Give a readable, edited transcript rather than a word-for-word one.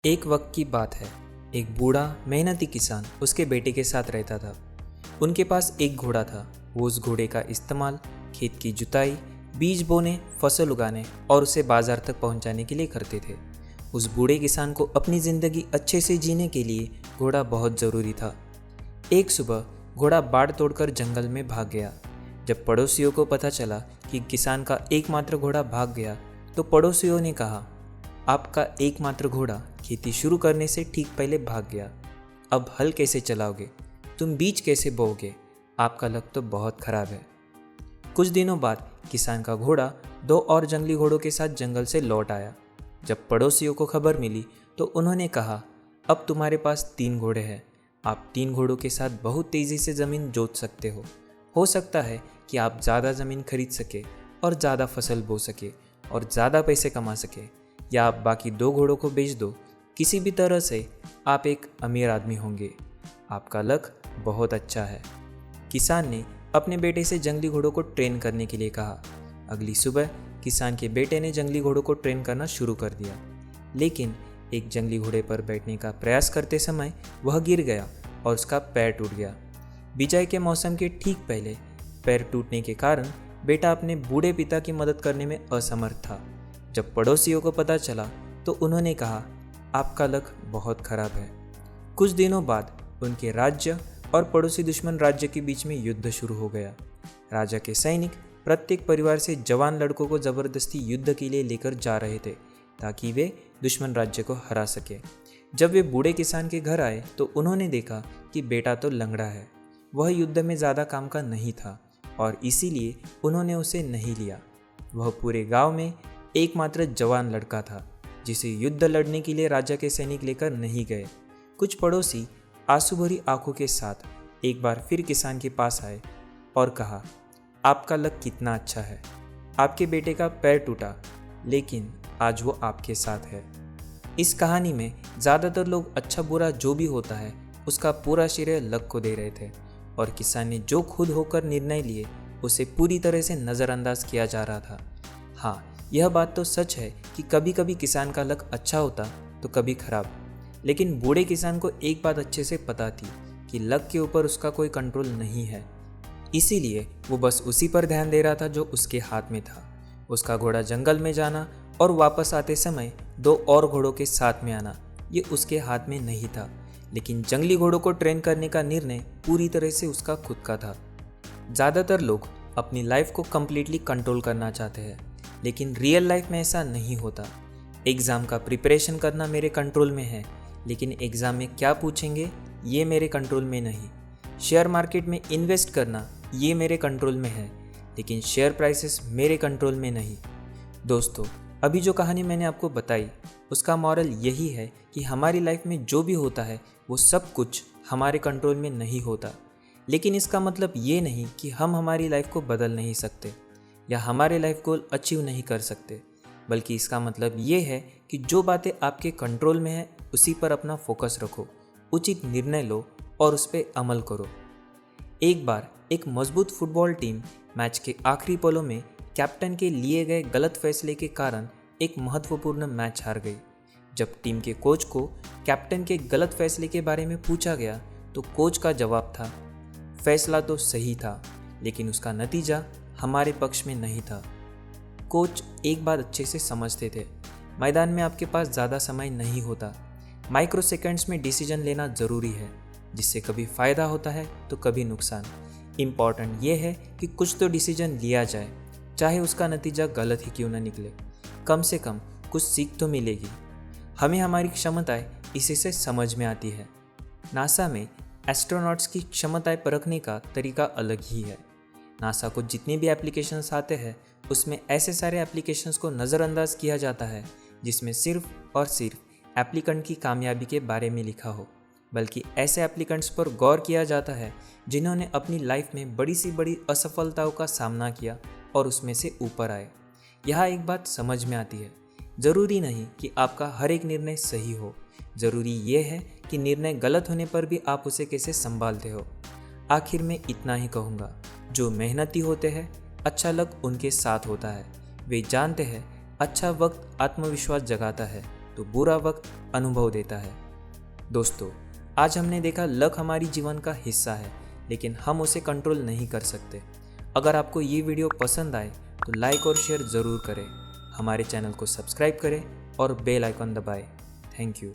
एक वक्त की बात है। एक बूढ़ा मेहनती किसान उसके बेटे के साथ रहता था। उनके पास एक घोड़ा था। वो उस घोड़े का इस्तेमाल खेत की जुताई, बीज बोने, फसल उगाने और उसे बाजार तक पहुंचाने के लिए करते थे। उस बूढ़े किसान को अपनी ज़िंदगी अच्छे से जीने के लिए घोड़ा बहुत ज़रूरी था। एक सुबह घोड़ा बाड़ तोड़कर जंगल में भाग गया। जब पड़ोसियों को पता चला कि किसान का एकमात्र घोड़ा भाग गया तो पड़ोसियों ने कहा, आपका एकमात्र घोड़ा खेती शुरू करने से ठीक पहले भाग गया। अब हल कैसे चलाओगे? तुम बीज कैसे बोओगे? आपका लक तो बहुत खराब है। कुछ दिनों बाद किसान का घोड़ा दो और जंगली घोड़ों के साथ जंगल से लौट आया। जब पड़ोसियों को खबर मिली तो उन्होंने कहा, अब तुम्हारे पास 3 घोड़े हैं। आप 3 घोड़ों के साथ बहुत तेज़ी से ज़मीन जोत सकते हो सकता है कि आप ज़्यादा ज़मीन खरीद सके और ज़्यादा फसल बो सके और ज़्यादा पैसे कमा सके, या आप बाकी 2 घोड़ों को बेच दो। किसी भी तरह से आप एक अमीर आदमी होंगे। आपका लक बहुत अच्छा है। किसान ने अपने बेटे से जंगली घोड़ों को ट्रेन करने के लिए कहा। अगली सुबह किसान के बेटे ने जंगली घोड़ों को ट्रेन करना शुरू कर दिया, लेकिन एक जंगली घोड़े पर बैठने का प्रयास करते समय वह गिर गया और उसका पैर टूट गया। बिजाई के मौसम के ठीक पहले पैर टूटने के कारण बेटा अपने बूढ़े पिता की मदद करने में असमर्थ था। जब पड़ोसियों को पता चला तो उन्होंने कहा, आपका लक बहुत खराब है। कुछ दिनों बाद उनके राज्य और पड़ोसी दुश्मन राज्य के बीच में युद्ध शुरू हो गया। राजा के सैनिक प्रत्येक परिवार से जवान लड़कों को ज़बरदस्ती युद्ध के लिए लेकर जा रहे थे ताकि वे दुश्मन राज्य को हरा सके। जब वे बूढ़े किसान के घर आए तो उन्होंने देखा कि बेटा तो लंगड़ा है। वह युद्ध में ज़्यादा काम का नहीं था और इसीलिए उन्होंने उसे नहीं लिया। वह पूरे गांव में एकमात्र जवान लड़का था जिसे युद्ध लड़ने के लिए राजा के सैनिक लेकर नहीं गए। कुछ पड़ोसी आंसू भरी आंखों के साथ एक बार फिर किसान के पास आए और कहा, आपका लक कितना अच्छा है। आपके बेटे का पैर टूटा, लेकिन आज वो आपके साथ है। इस कहानी में ज़्यादातर लोग अच्छा बुरा जो भी होता है उसका पूरा श्रेय लक को दे रहे थे, और किसान ने जो खुद होकर निर्णय लिए उसे पूरी तरह से नज़रअंदाज किया जा रहा था। हाँ, यह बात तो सच है कि कभी कभी किसान का लक अच्छा होता तो कभी खराब, लेकिन बूढ़े किसान को एक बात अच्छे से पता थी कि लक के ऊपर उसका कोई कंट्रोल नहीं है। इसीलिए वो बस उसी पर ध्यान दे रहा था जो उसके हाथ में था। उसका घोड़ा जंगल में जाना और वापस आते समय 2 और घोड़ों के साथ में आना, ये उसके हाथ में नहीं था, लेकिन जंगली घोड़ों को ट्रेन करने का निर्णय पूरी तरह से उसका खुद का था। ज़्यादातर लोग अपनी लाइफ को कम्प्लीटली कंट्रोल करना चाहते हैं, लेकिन रियल लाइफ में ऐसा नहीं होता। एग्ज़ाम का प्रिपरेशन करना मेरे कंट्रोल में है, लेकिन एग्ज़ाम में क्या पूछेंगे ये मेरे कंट्रोल में नहीं। शेयर मार्केट में इन्वेस्ट करना ये मेरे कंट्रोल में है, लेकिन शेयर प्राइसेस मेरे कंट्रोल में नहीं। दोस्तों, अभी जो कहानी मैंने आपको बताई उसका मॉरल यही है कि हमारी लाइफ में जो भी होता है वो सब कुछ हमारे कंट्रोल में नहीं होता, लेकिन इसका मतलब ये नहीं कि हम हमारी लाइफ को बदल नहीं सकते या हमारे लाइफ गोल अचीव नहीं कर सकते, बल्कि इसका मतलब ये है कि जो बातें आपके कंट्रोल में है उसी पर अपना फोकस रखो, उचित निर्णय लो और उस पर अमल करो। एक बार एक मजबूत फुटबॉल टीम मैच के आखिरी पलों में कैप्टन के लिए गए गलत फैसले के कारण एक महत्वपूर्ण मैच हार गई। जब टीम के कोच को कैप्टन के गलत फैसले के बारे में पूछा गया तो कोच का जवाब था, फैसला तो सही था, लेकिन उसका नतीजा हमारे पक्ष में नहीं था। कोच एक बात अच्छे से समझते थे, मैदान में आपके पास ज़्यादा समय नहीं होता। माइक्रो सेकंड्स में डिसीजन लेना ज़रूरी है, जिससे कभी फ़ायदा होता है तो कभी नुकसान। इम्पॉर्टेंट ये है कि कुछ तो डिसीजन लिया जाए, चाहे उसका नतीजा गलत ही क्यों ना निकले। कम से कम कुछ सीख तो मिलेगी। हमें हमारी क्षमताएं इसी से समझ में आती है। नासा में एस्ट्रोनॉट्स की क्षमताएं परखने का तरीका अलग ही है। नासा को जितने भी एप्लीकेशंस आते हैं उसमें ऐसे सारे एप्लीकेशंस को नज़रअंदाज किया जाता है जिसमें सिर्फ और सिर्फ एप्लीकेंट की कामयाबी के बारे में लिखा हो, बल्कि ऐसे एप्लीकेंट्स पर गौर किया जाता है जिन्होंने अपनी लाइफ में बड़ी सी बड़ी असफलताओं का सामना किया और उसमें से ऊपर आए। यहाँ एक बात समझ में आती है, ज़रूरी नहीं कि आपका हर एक निर्णय सही हो, ज़रूरी ये है कि निर्णय गलत होने पर भी आप उसे कैसे संभालते हो। आखिर में इतना ही कहूँगा, जो मेहनती होते हैं अच्छा लक उनके साथ होता है। वे जानते हैं अच्छा वक्त आत्मविश्वास जगाता है, तो बुरा वक्त अनुभव देता है। दोस्तों, आज हमने देखा लक हमारी जीवन का हिस्सा है, लेकिन हम उसे कंट्रोल नहीं कर सकते। अगर आपको ये वीडियो पसंद आए तो लाइक और शेयर ज़रूर करें, हमारे चैनल को सब्सक्राइब करें और बेल आइकन दबाएं। Thank you.